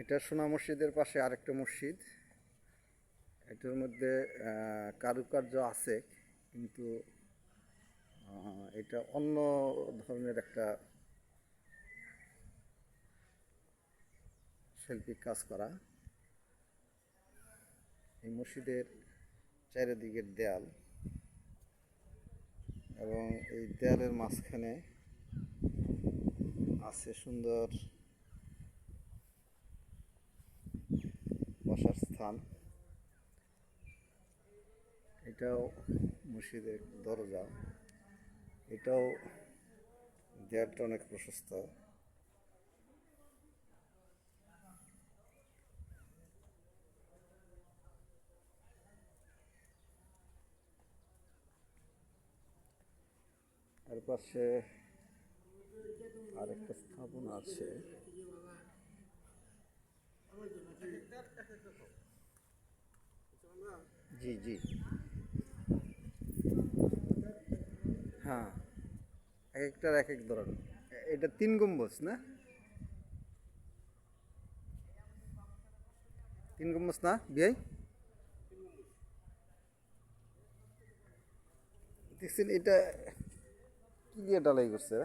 এটা সোনা মসজিদের পাশে আরেকটা মসজিদ। এটার মধ্যে কারুকার্য আছে, কিন্তু এটা অন্য ধরনের একটা শিল্পী কাজ করা। এই মসজিদের চারিদিকের দেয়াল এবং এই দেয়ালের মাঝখানে আছে সুন্দর বসার স্থান। এটাও মসজিদের দরজা, এটাও দেয়ালটা অনেক প্রশস্ত। এর পাশে আরেকটা স্থাপনা আছে। জি জি, হ্যাঁ, এক একটার এক এক ধরনের। এটা 3 গম্বুজ না? 3 গম্বুজ না বিয়াই? দেখছেন এটা কি দিয়ে ঢালাই করছে?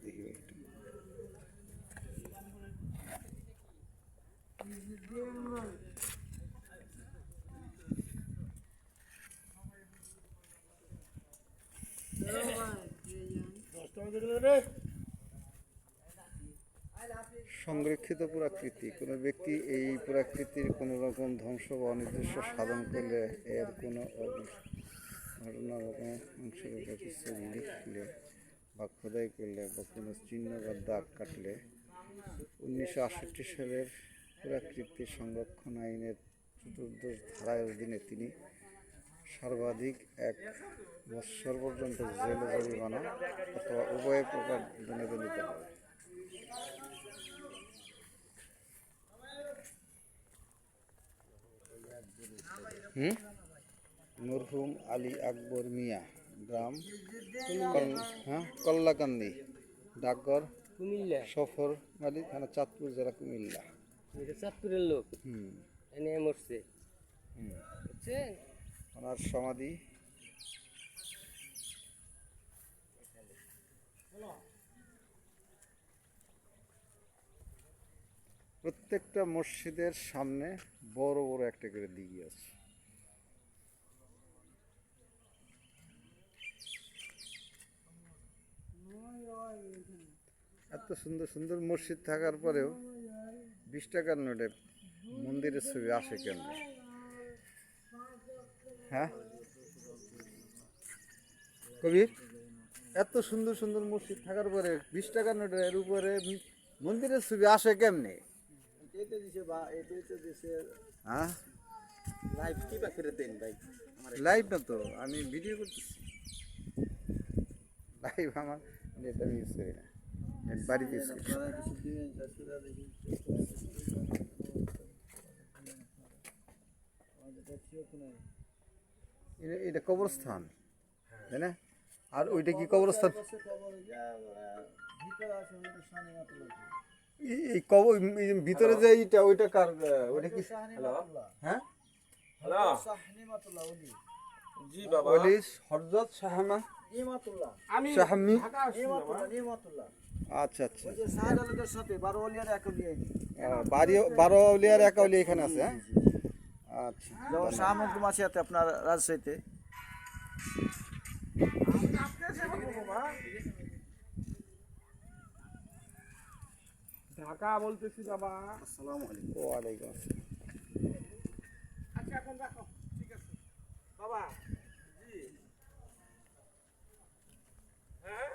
দেখি একটু। সংরক্ষিত পুরাকৃতি। কোনো ব্যক্তি এই পুরাকৃতির কোনো রকম ধ্বংস বা অনির্দিষ্ট সাধন করলে, এর কোনো ঘটনা বা কোনো অংশের উপর কিছু লিখলে বা খোদাই করলে বা কোনো চিহ্ন বা দাগ কাটলে 1968 সালের পুরাকৃতি সংরক্ষণ আইনের 14 ধারার অধীনে তিনি সর্বাধিক 1 বৎসর পর্যন্ত জেল, জরিমানা অথবা উভয় প্রকার দণ্ডে নিতে হবে। মরহুম আলী আকবর মিয়া, গ্রাম কল্লাকান্দি, ডাকঘর কুমিল্লা, সফর আলী থানা চাঁদপুর, জেলা কুমিল্লা। চাঁদপুরের লোক এনে মরছে। ওনার সমাধি প্রত্যেকটা মসজিদের সামনে বড় বড় একটা করে দিঘি আছে। এত সুন্দর সুন্দর মসজিদ থাকার পরেও 20 টাকার নোটে মন্দিরের ছবি আসে কেন? হ্যাঁ কবির, এত সুন্দর সুন্দর মসজিদ থাকার পরে 20 টাকার নোটের উপরে মন্দিরের ছবি আসে কেমনে? হ্যাঁ, লাইভ কি পাখিরে দেন ভাই? লাইভ না তো, আমি ভিডিও করতেছি। লাইভ আমার নেট আমি ইউজ করি না, নেট বাড়িতে ইউজ করি। এটা কবরস্থান তাই না? আর ওইটা কি কবরস্থান? এই কবর ভিতরে যে এইটা, ওইটা কার? ওইটা কি? হ্যাঁ, হ্যালো, জি বাবা, ওলি হযরত শাহমা নিয়ামতুল্লাহ, আমি ঢাকা আসছি নিয়ামতুল্লাহ। আচ্ছা আচ্ছা, ওই যে শাহজালালের সাথে 12 ওলিয়ার এক ওলিয়া, 12 ওলিয়ার এক ওলিয়া এখানে আছে। হ্যাঁ, আচ্ছা, শাহ মখদুম আছে আপনার রাজশাহীতে। ঢাকা বলতেছি বাবা। আসসালামু আলাইকুম। ওয়া আলাইকুম আসসালাম। আচ্ছা এখন রাখো, ঠিক আছে বাবা। জি হ্যাঁ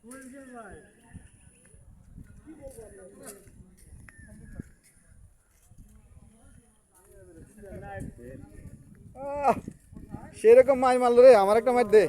বলছে ভাই, কি বলবো? সেরকম মাই মারলো রে, আমার একটা মার দে।